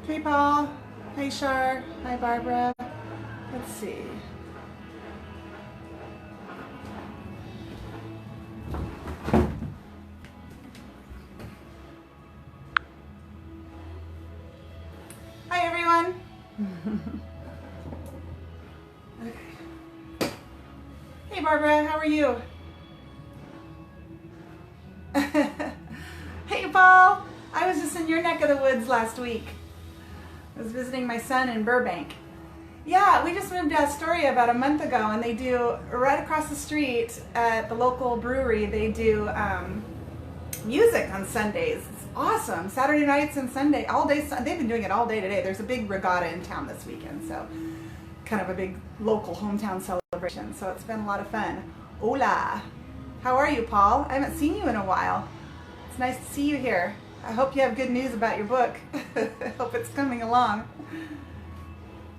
Hey Paul. Hey Shar. Hi Barbara. Let's see. Hi everyone. Okay. Hey Barbara, how are you? Hey Paul. I was just in your neck of the woods last week. I was visiting my son in Burbank. Yeah, we just moved to Astoria about a month ago, and they do, right across the street at the local brewery, they do music on Sundays. It's awesome. Saturday nights and Sunday, all day. They've been doing it all day today. There's a big regatta in town this weekend, so kind of a big local hometown celebration. So it's been a lot of fun. Hola. How are you, Paul? I haven't seen you in a while. It's nice to see you here. I hope you have good news about your book. I hope it's coming along.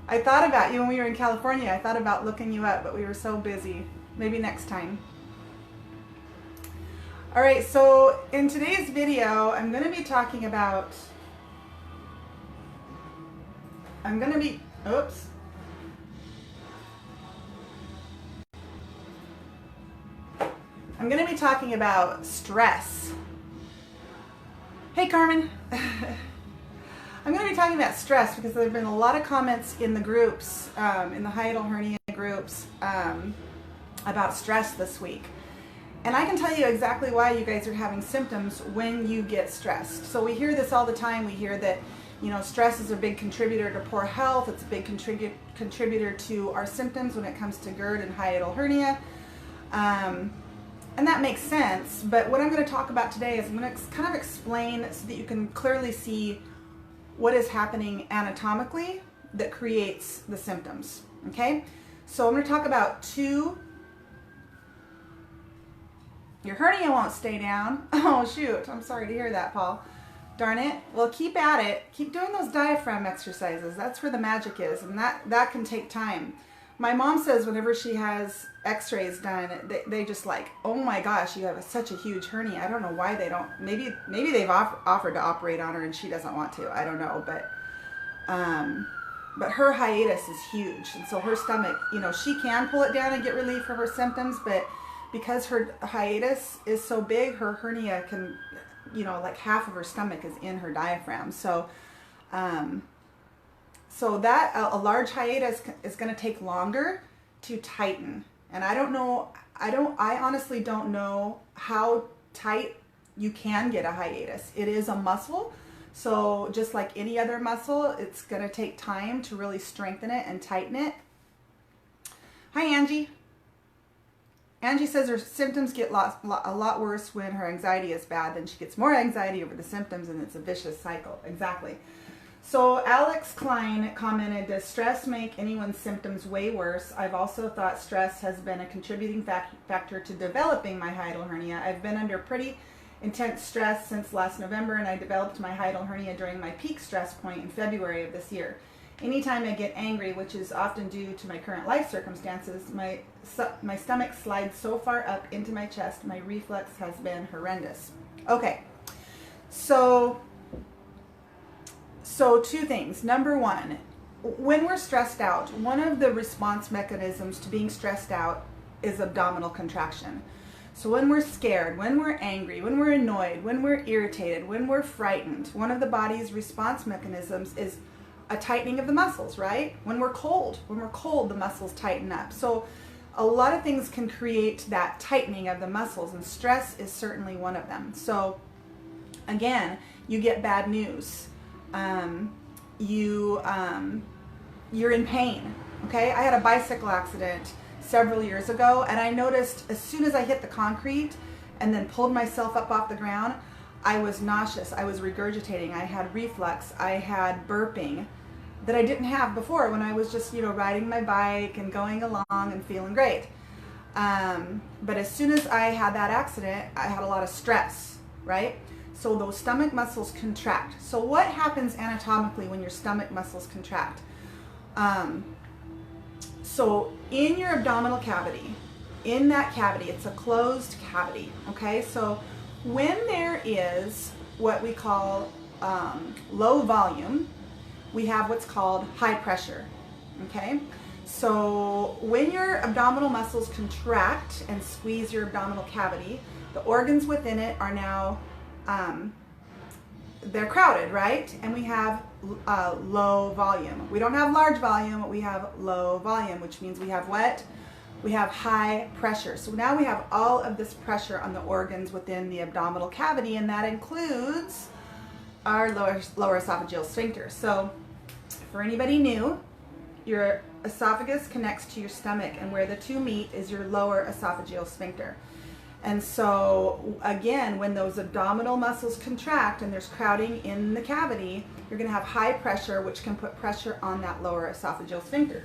I thought about you when we were in California. I thought about looking you up, but we were so busy. Maybe next time. All right, so in today's video, I'm going to be talking about, I'm going to be talking about stress. Hey, Carmen. I'm going to be talking about stress because there have been a lot of comments in the groups, in the hiatal hernia groups, about stress this week. And I can tell you exactly why you guys are having symptoms when you get stressed. So we hear this all the time. We hear that, you know, stress is a big contributor to poor health. It's a big contributor to our symptoms when it comes to GERD and hiatal hernia. And that makes sense. But what I'm going to talk about today is I'm going to kind of explain so that you can clearly see what is happening anatomically that creates the symptoms. Okay? So I'm going to talk about your hernia won't stay down. Oh shoot, I'm sorry to hear that, Paul. Darn it. Well, keep at it. Keep doing those diaphragm exercises. That's where the magic is, and that can take time. My mom says whenever she has x-rays done, they just like, oh my gosh, you have such a huge hernia. I don't know why they don't. Maybe they've offered to operate on her and she doesn't want to. I don't know, but her hiatus is huge, and so her stomach, you know, she can pull it down and get relief for her symptoms, but because her hiatus is so big, her hernia can, you know, like half of her stomach is in her diaphragm. So, that a large hiatus is going to take longer to tighten. And I honestly don't know how tight you can get a hiatus. It is a muscle. So just like any other muscle, it's going to take time to really strengthen it and tighten it. Hi, Angie. Angie says her symptoms get a lot worse when her anxiety is bad. Then she gets more anxiety over the symptoms, and it's a vicious cycle. Exactly. So Alex Klein commented, does stress make anyone's symptoms way worse? I've also thought stress has been a contributing factor to developing my hiatal hernia. I've been under pretty intense stress since last November, and I developed my hiatal hernia during my peak stress point in February of this year. Anytime I get angry, which is often due to my current life circumstances, my stomach slides so far up into my chest, my reflex has been horrendous. Okay, so two things. Number one, when we're stressed out, one of the response mechanisms to being stressed out is abdominal contraction. So when we're scared, when we're angry, when we're annoyed, when we're irritated, when we're frightened, one of the body's response mechanisms is a tightening of the muscles, right? When we're cold, the muscles tighten up. So a lot of things can create that tightening of the muscles, and stress is certainly one of them. So again, you get bad news. You're in pain. Okay, I had a bicycle accident several years ago, and I noticed as soon as I hit the concrete and then pulled myself up off the ground, I was nauseous, I was regurgitating, I had reflux, I had burping that I didn't have before when I was just, you know, riding my bike and going along and feeling great. But as soon as I had that accident, I had a lot of stress, right? So those stomach muscles contract. So what happens anatomically when your stomach muscles contract? So in your abdominal cavity, in that cavity, it's a closed cavity, okay? So when there is what we call low volume, we have what's called high pressure, okay? So when your abdominal muscles contract and squeeze your abdominal cavity, the organs within it are now, they're crowded, right? And we have low volume. We don't have large volume, we have low volume, which means we have what? We have high pressure. So now we have all of this pressure on the organs within the abdominal cavity, and that includes our lower esophageal sphincter. So for anybody new, your esophagus connects to your stomach, and where the two meet is your lower esophageal sphincter. And so again, when those abdominal muscles contract and there's crowding in the cavity, you're going to have high pressure, which can put pressure on that lower esophageal sphincter.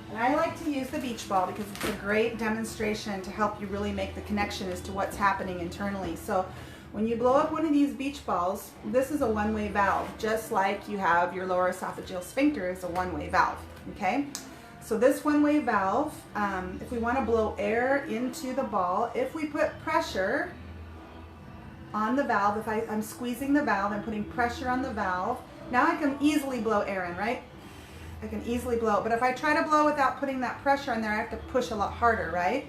And I like to use the beach ball because it's a great demonstration to help you really make the connection as to what's happening internally. So when you blow up one of these beach balls, this is a one-way valve, just like you have your lower esophageal sphincter is a one-way valve, okay? So this one-way valve, if we want to blow air into the ball, if we put pressure on the valve, if I'm squeezing the valve, I'm putting pressure on the valve, now I can easily blow air in, right? I can easily blow, but if I try to blow without putting that pressure in there, I have to push a lot harder, right?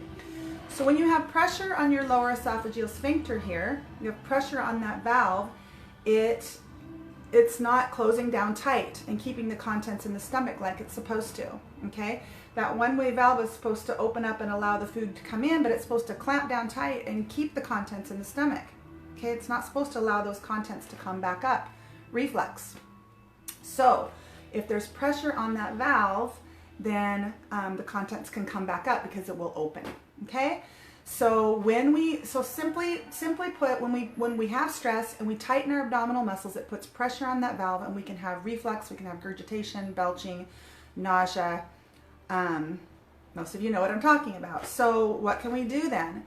So when you have pressure on your lower esophageal sphincter here, you have pressure on that valve, it's not closing down tight and keeping the contents in the stomach like it's supposed to, okay? That one-way valve is supposed to open up and allow the food to come in, but it's supposed to clamp down tight and keep the contents in the stomach, okay? It's not supposed to allow those contents to come back up. Reflex. So if there's pressure on that valve, then the contents can come back up because it will open, okay? So simply put, when we have stress and we tighten our abdominal muscles, it puts pressure on that valve, and we can have reflux, we can have regurgitation, belching, nausea. Most of you know what I'm talking about. So what can we do then?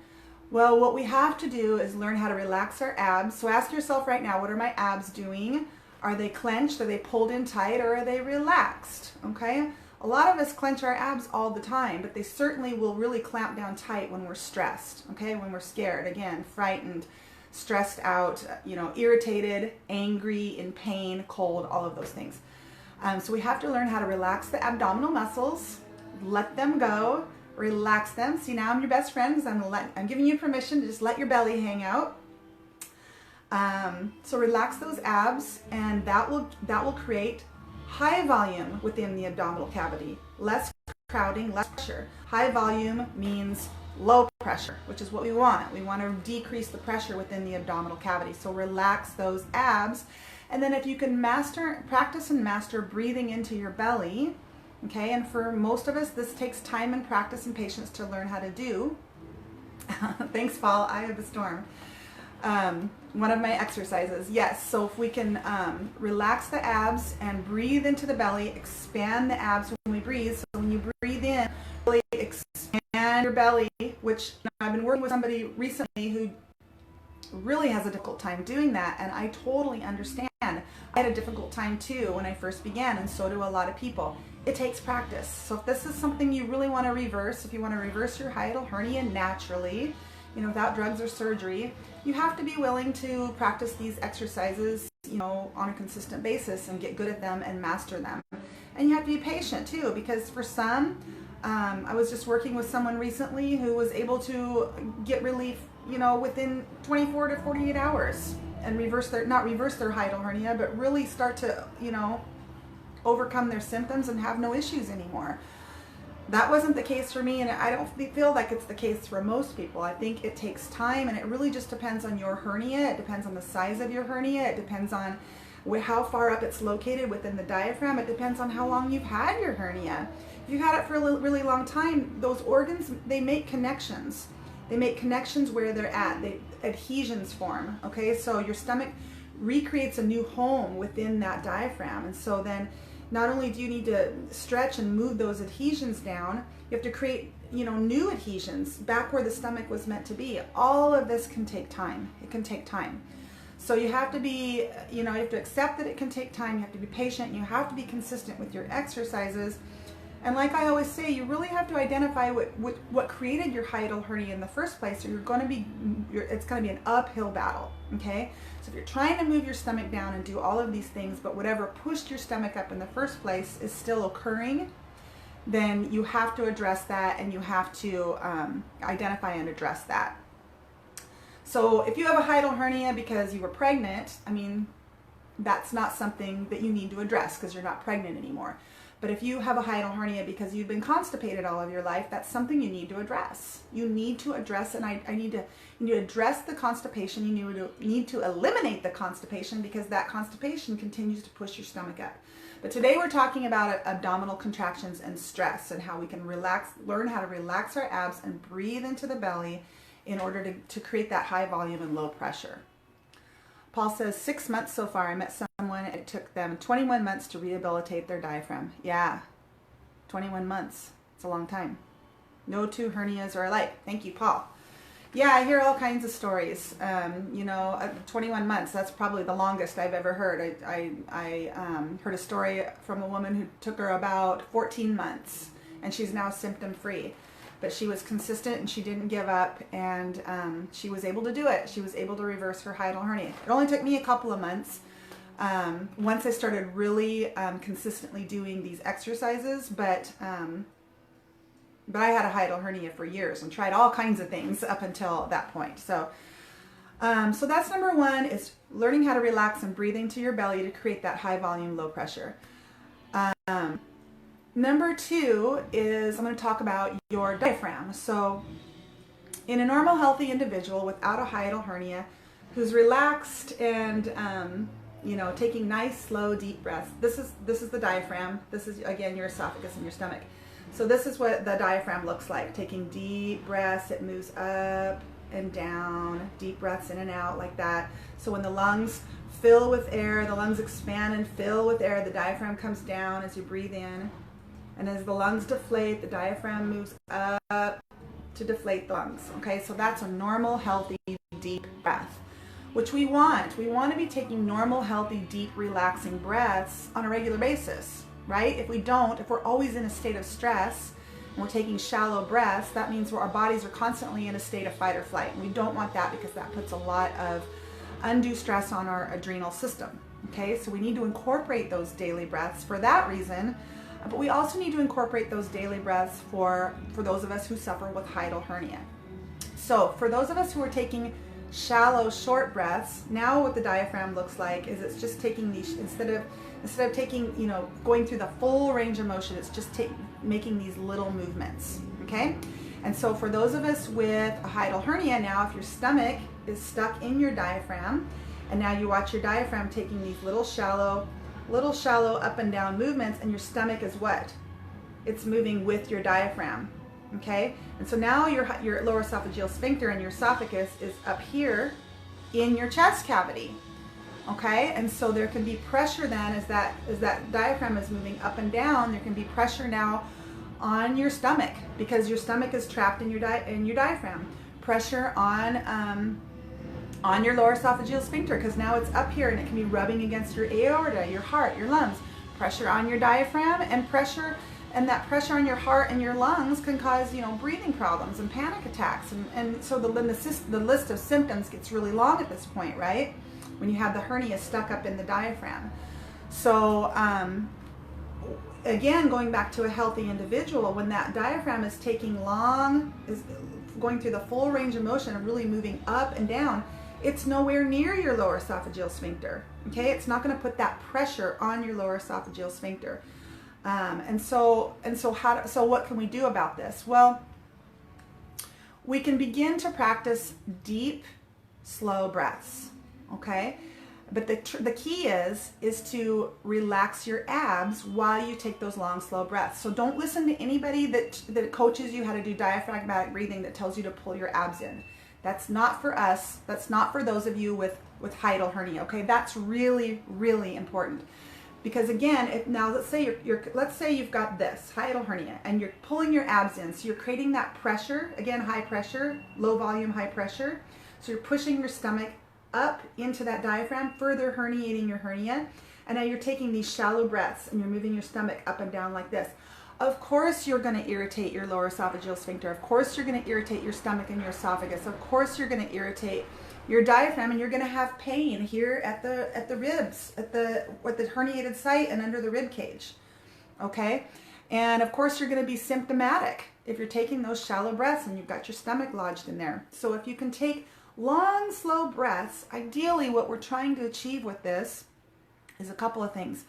Well, what we have to do is learn how to relax our abs. So ask yourself right now, what are my abs doing? Are they clenched? Are they pulled in tight? Or are they relaxed? Okay? A lot of us clench our abs all the time, but they certainly will really clamp down tight when we're stressed, okay? When we're scared, again, frightened, stressed out, irritated, angry, in pain, cold, all of those things. So we have to learn how to relax the abdominal muscles, let them go, relax them. See, now I'm your best friend because I'm giving you permission to just let your belly hang out. So relax those abs, and that will create high volume within the abdominal cavity. Less crowding, less pressure. High volume means low pressure, which is what we want. We want to decrease the pressure within the abdominal cavity. So relax those abs. And then if you can practice and master breathing into your belly, okay, and for most of us, this takes time and practice and patience to learn how to do. Thanks, Paul. Eye of the storm. One of my exercises, yes. So if we can relax the abs and breathe into the belly, expand the abs when we breathe. So when you breathe in, really expand your belly, which I've been working with somebody recently who really has a difficult time doing that, and I totally understand. I had a difficult time too when I first began, and so do a lot of people. It takes practice. So if this is something you really want to reverse, if you want to reverse your hiatal hernia naturally, without drugs or surgery, you have to be willing to practice these exercises, on a consistent basis and get good at them and master them. And you have to be patient too, because for some, I was just working with someone recently who was able to get relief, within 24 to 48 hours and not reverse their hiatal hernia, but really start to, overcome their symptoms and have no issues anymore. That wasn't the case for me, and I don't feel like it's the case for most people. I think it takes time, and it really just depends on your hernia. It depends on the size of your hernia. It depends on how far up it's located within the diaphragm. It depends on how long you've had your hernia. If you've had it for a really long time, those organs, they make connections. They make connections where they're at. Adhesions form, okay? So your stomach recreates a new home within that diaphragm, and so then not only do you need to stretch and move those adhesions down, you have to create, new adhesions back where the stomach was meant to be. All of this can take time. It can take time. So you have to be, you have to accept that it can take time. You have to be patient. You have to be consistent with your exercises. And like I always say, you really have to identify what created your hiatal hernia in the first place, or it's going to be an uphill battle, okay? So if you're trying to move your stomach down and do all of these things, but whatever pushed your stomach up in the first place is still occurring, then you have to address that, and you have to identify and address that. So if you have a hiatal hernia because you were pregnant, I mean, that's not something that you need to address because you're not pregnant anymore. But if you have a hiatal hernia because you've been constipated all of your life, that's something you need to address. You need to address, and you need to address the constipation. You need to eliminate the constipation, because that constipation continues to push your stomach up. But today we're talking about abdominal contractions and stress, and how we can learn how to relax our abs and breathe into the belly in order to create that high volume and low pressure. Paul says 6 months so far. I met someone, it took them 21 months to rehabilitate their diaphragm. Yeah, 21 months. It's a long time. No two hernias are alike. Thank you, Paul. Yeah, I hear all kinds of stories. 21 months, that's probably the longest I've ever heard. I heard a story from a woman who took her about 14 months, and she's now symptom-free. But she was consistent, and she didn't give up, and she was able to do it. She was able to reverse her hiatal hernia. It only took me a couple of months. Once I started really consistently doing these exercises, but I had a hiatal hernia for years and tried all kinds of things up until that point. So that's number one, is learning how to relax and breathe into your belly to create that high volume, low pressure. Number two is I'm going to talk about your diaphragm. So in a normal, healthy individual without a hiatal hernia, who's relaxed and taking nice, slow, deep breaths. This is the diaphragm. This is, again, your esophagus and your stomach. So this is what the diaphragm looks like. Taking deep breaths, it moves up and down, deep breaths in and out like that. So when the lungs fill with air, the lungs expand and fill with air, the diaphragm comes down as you breathe in. And as the lungs deflate, the diaphragm moves up to deflate the lungs. Okay, so that's a normal, healthy, deep breath, which we want. We want to be taking normal, healthy, deep, relaxing breaths on a regular basis, right? If we're always in a state of stress and we're taking shallow breaths, that means our bodies are constantly in a state of fight or flight. And we don't want that, because that puts a lot of undue stress on our adrenal system. Okay, so we need to incorporate those daily breaths for that reason. But we also need to incorporate those daily breaths for those of us who suffer with hiatal hernia. So for those of us who are taking shallow, short breaths, now what the diaphragm looks like is it's just taking these, instead of taking, going through the full range of motion, it's just making these little movements, okay? And so for those of us with a hiatal hernia now, if your stomach is stuck in your diaphragm, and now you watch your diaphragm taking these little shallow up and down movements, and your stomach is what? It's moving with your diaphragm, okay? And so now your lower esophageal sphincter and your esophagus is up here in your chest cavity, okay? And so there can be pressure then as that diaphragm is moving up and down. There can be pressure now on your stomach, because your stomach is trapped in your diaphragm. Pressure on your lower esophageal sphincter, because now it's up here and it can be rubbing against your aorta, your heart, your lungs. Pressure on your diaphragm, and that pressure on your heart and your lungs can cause, breathing problems and panic attacks. And so the list of symptoms gets really long at this point, right? When you have the hernia stuck up in the diaphragm. So again, going back to a healthy individual, when that diaphragm is is going through the full range of motion and really moving up and down, it's nowhere near your lower esophageal sphincter. Okay, it's not going to put that pressure on your lower esophageal sphincter. So what can we do about this? Well, we can begin to practice deep, slow breaths. Okay, but the key is to relax your abs while you take those long, slow breaths. So don't listen to anybody that coaches you how to do diaphragmatic breathing that tells you to pull your abs in. That's not for us. That's not for those of you with hiatal hernia. Okay, that's really, really important, because again, let's say you've got this hiatal hernia and you're pulling your abs in, so you're creating that pressure. Again, high pressure, low volume, high pressure. So you're pushing your stomach up into that diaphragm, further herniating your hernia. And now you're taking these shallow breaths and you're moving your stomach up and down like this. of course you're going to irritate your lower esophageal sphincter. Of course you're going to irritate your stomach and your esophagus. Of course you're going to irritate your diaphragm, and you're going to have pain here at the ribs, at the herniated site and under the rib cage. Okay? And of course you're going to be symptomatic if you're taking those shallow breaths and you've got your stomach lodged in there. So if you can take long, slow breaths, ideally what we're trying to achieve with this is a couple of things.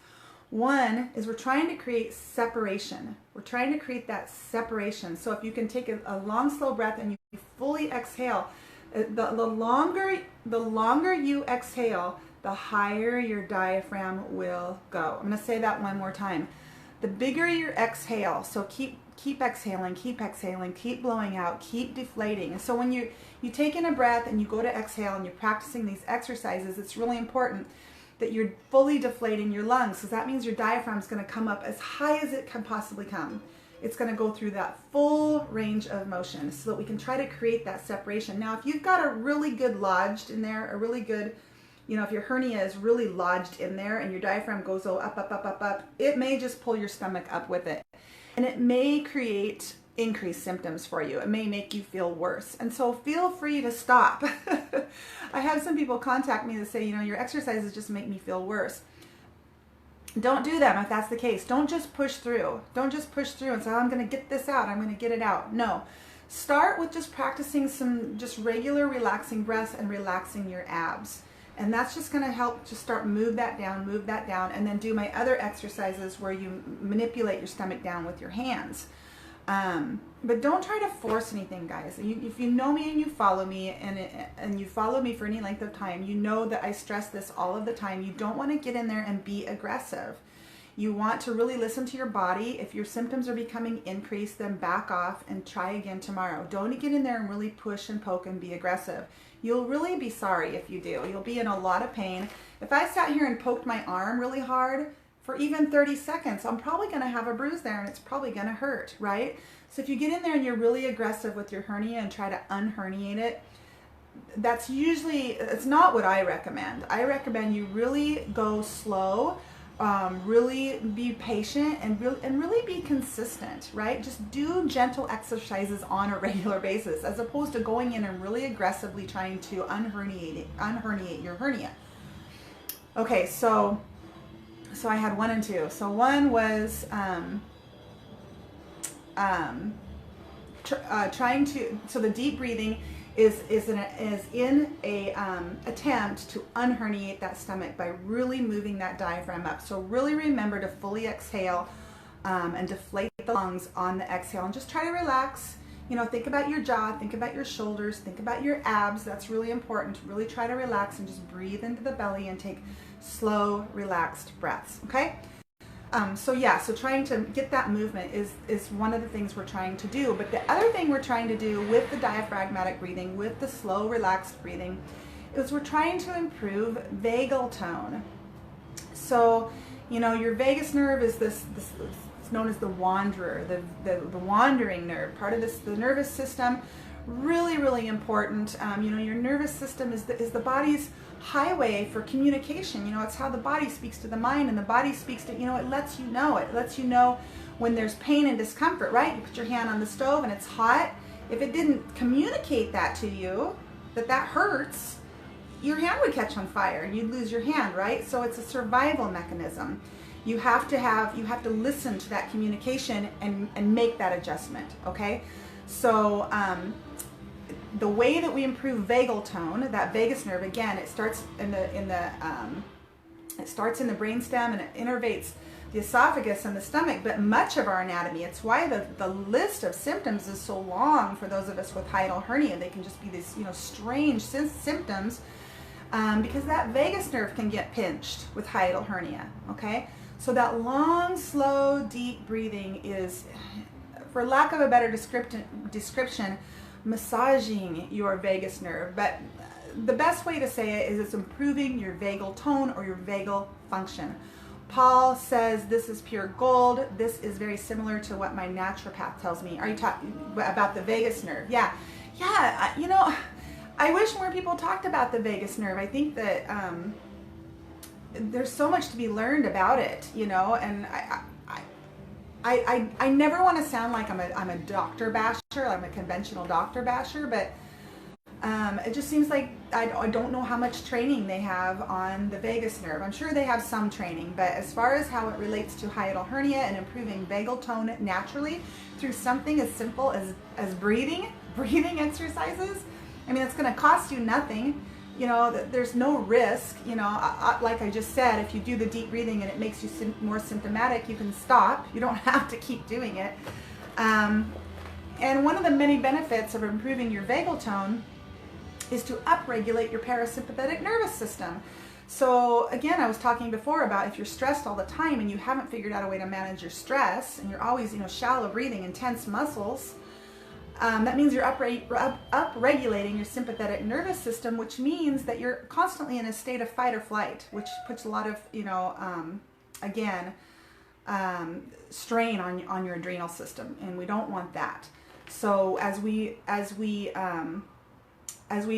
One is we're trying to create separation. We're trying to create that separation. So if you can take a long, slow breath and you fully exhale, the longer you exhale, the higher your diaphragm will go. I'm going to say that one more time. The bigger your exhale, so keep exhaling, keep blowing out, keep deflating. And so when you take in a breath and you go to exhale and you're practicing these exercises, it's really important that you're fully deflating your lungs, because that means your diaphragm is going to come up as high as it can possibly come. It's going to go through that full range of motion so that we can try to create that separation. Now, if you've got a really good lodged in there, a really good, if your hernia is really lodged in there and your diaphragm goes up, it may just pull your stomach up with it. And it may create increased symptoms for you. It may make you feel worse. And so feel free to stop. I have some people contact me that say, your exercises just make me feel worse. Don't do them if that's the case. Don't just push through. Don't just push through and say, I'm going to get this out. I'm going to get it out. No. Start with just practicing some just regular relaxing breaths and relaxing your abs. And that's just going to help to start move that down, and then do my other exercises where you manipulate your stomach down with your hands. But don't try to force anything, guys. If you know me and you follow me and you follow me for any length of time, you know that I stress this all of the time. You don't want to get in there and be aggressive. You want to really listen to your body. If your symptoms are becoming increased, then back off and try again tomorrow. Don't get in there and really push and poke and be aggressive. You'll really be sorry if you do. You'll be in a lot of pain. If I sat here and poked my arm really hard for even 30 seconds, I'm probably going to have a bruise there and it's probably going to hurt, right? So if you get in there and you're really aggressive with your hernia and try to unherniate it, that's usually, it's not what I recommend. I recommend you really go slow, really be patient, and really be consistent, right? Just do gentle exercises on a regular basis as opposed to going in and really aggressively trying to unherniate your hernia. Okay, so I had 1 and 2. So 1 was trying to, so the deep breathing is in a attempt to unherniate that stomach by really moving that diaphragm up. So really remember to fully exhale and deflate the lungs on the exhale, and just try to relax. Think about your jaw, think about your shoulders, think about your abs. That's really important. Really try to relax and just breathe into the belly and take slow, relaxed breaths. Okay. So trying to get that movement is one of the things we're trying to do. But the other thing we're trying to do with the diaphragmatic breathing, with the slow, relaxed breathing, is we're trying to improve vagal tone. So, your vagus nerve is this it's known as the wanderer, the wandering nerve, part of the nervous system. Really, really important. Your nervous system is the body's highway for communication. It's how the body speaks to the mind, and the body speaks to, it lets you know. It lets you know when there's pain and discomfort, right? You put your hand on the stove and it's hot. If it didn't communicate that to you, that hurts, your hand would catch on fire and you'd lose your hand, right? So it's a survival mechanism. You have to listen to that communication and make that adjustment, okay? So the way that we improve vagal tone, that vagus nerve, again, it starts in the brainstem and it innervates the esophagus and the stomach, but much of our anatomy. It's why the list of symptoms is so long for those of us with hiatal hernia. They can just be these strange symptoms because that vagus nerve can get pinched with hiatal hernia. Okay, so that long, slow, deep breathing is, for lack of a better description, massaging your vagus nerve. But the best way to say it is it's improving your vagal tone or your vagal function. Paul says this is pure gold. This is very similar to what my naturopath tells me. Are you talking about the vagus nerve? Yeah. I wish more people talked about the vagus nerve. I think that there's so much to be learned about it, and I never want to sound like I'm a doctor basher, I'm a conventional doctor basher, but it just seems like I don't know how much training they have on the vagus nerve. I'm sure they have some training, but as far as how it relates to hiatal hernia and improving vagal tone naturally through something as simple as breathing exercises, I mean, it's going to cost you nothing. You know, there's no risk. You know, like I just said, if you do the deep breathing and it makes you more symptomatic, you can stop. You don't have to keep doing it. And one of the many benefits of improving your vagal tone is to upregulate your parasympathetic nervous system. So again, I was talking before about if you're stressed all the time and you haven't figured out a way to manage your stress, and you're always, you know, shallow breathing and tense muscles, that means you're upregulating your sympathetic nervous system, which means that you're constantly in a state of fight or flight, which puts a lot of, you know, strain on your adrenal system, and we don't want that. So as we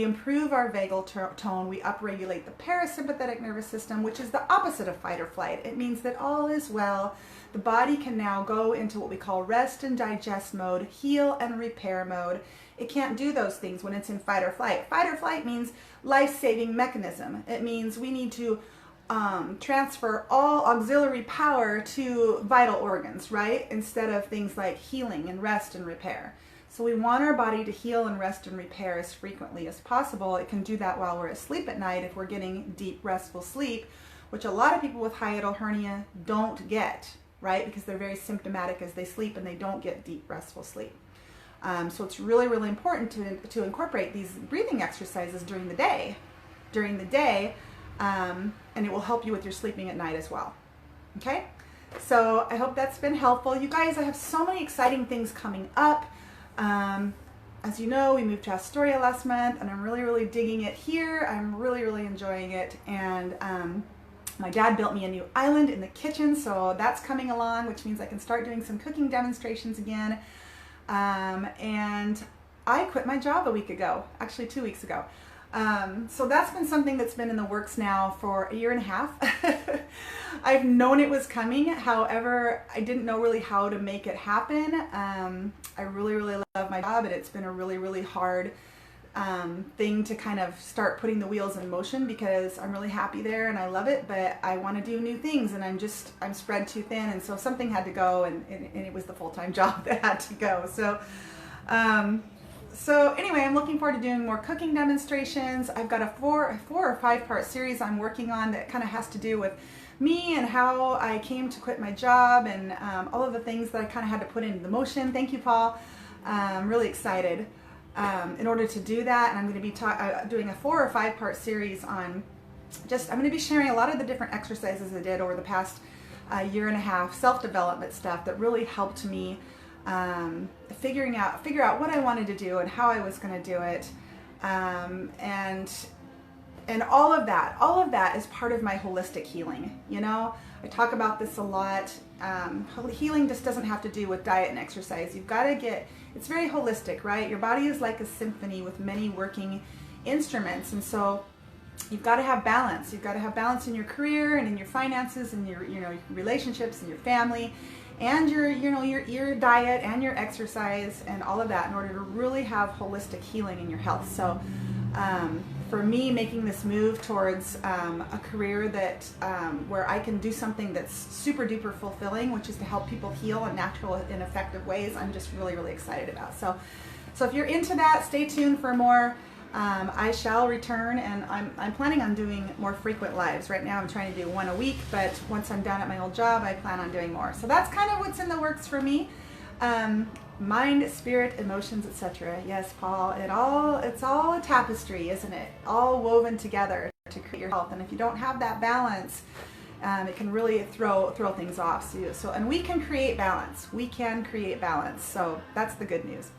improve our vagal tone, we upregulate the parasympathetic nervous system, which is the opposite of fight or flight. It means that all is well. The body can now go into what we call rest and digest mode, heal and repair mode. It can't do those things when it's in fight or flight. Fight or flight means life-saving mechanism. It means we need to transfer all auxiliary power to vital organs, right? Instead of things like healing and rest and repair. So we want our body to heal and rest and repair as frequently as possible. It can do that while we're asleep at night if we're getting deep, restful sleep, which a lot of people with hiatal hernia don't get, right? Because they're very symptomatic as they sleep and they don't get deep, restful sleep. So it's really, really important to incorporate these breathing exercises during the day, and it will help you with your sleeping at night as well. Okay? So I hope that's been helpful. You guys, I have so many exciting things coming up. As you know, we moved to Astoria last month, and I'm really, really digging it here. I'm really, really enjoying it. And my dad built me a new island in the kitchen, so that's coming along, which means I can start doing some cooking demonstrations again. And I quit my job a week ago, actually 2 weeks ago. So that's been something that's been in the works now for 1.5 years. I've known it was coming. However, I didn't know really how to make it happen. I really, really love my job, and it's been a really, really hard thing to kind of start putting the wheels in motion, because I'm really happy there and I love it, but I want to do new things, and I'm spread too thin, and so something had to go, and it was the full-time job that had to go. So anyway, I'm looking forward to doing more cooking demonstrations. I've got a 4 or 5 part series I'm working on that kind of has to do with me and how I came to quit my job, and all of the things that I kind of had to put into motion. Thank you, Paul. I'm really excited in order to do that, and I'm going to be doing a 4 or 5 part series on I'm going to be sharing a lot of the different exercises I did over the past 1.5 years, self-development stuff that really helped me figure out what I wanted to do and how I was going to do it, and all of that is part of my holistic healing. You know, I talk about this a lot. Healing just doesn't have to do with diet and exercise. You've got to it's very holistic, right? Your body is like a symphony with many working instruments, and so you've got to have balance. You've got to have balance in your career and in your finances and your relationships and your family, and your diet and your exercise and all of that in order to really have holistic healing in your health. So for me, making this move towards a career that where I can do something that's super duper fulfilling, which is to help people heal in natural and effective ways, I'm just really, really excited about. So if you're into that, stay tuned for more. I shall return, and I'm planning on doing more frequent lives. Right now I'm trying to do 1 a week, but once I'm done at my old job, I plan on doing more. So that's kind of what's in the works for me. Mind, spirit, emotions, etc. Yes, Paul, it's all a tapestry, isn't it? All woven together to create your health. And if you don't have that balance, it can really throw things off. And we can create balance. We can create balance. So that's the good news.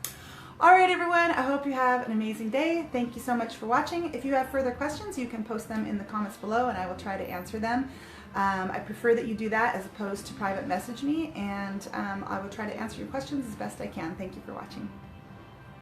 All right, everyone, I hope you have an amazing day. Thank you so much for watching. If you have further questions, you can post them in the comments below, and I will try to answer them. I prefer that you do that as opposed to private message me, and I will try to answer your questions as best I can. Thank you for watching.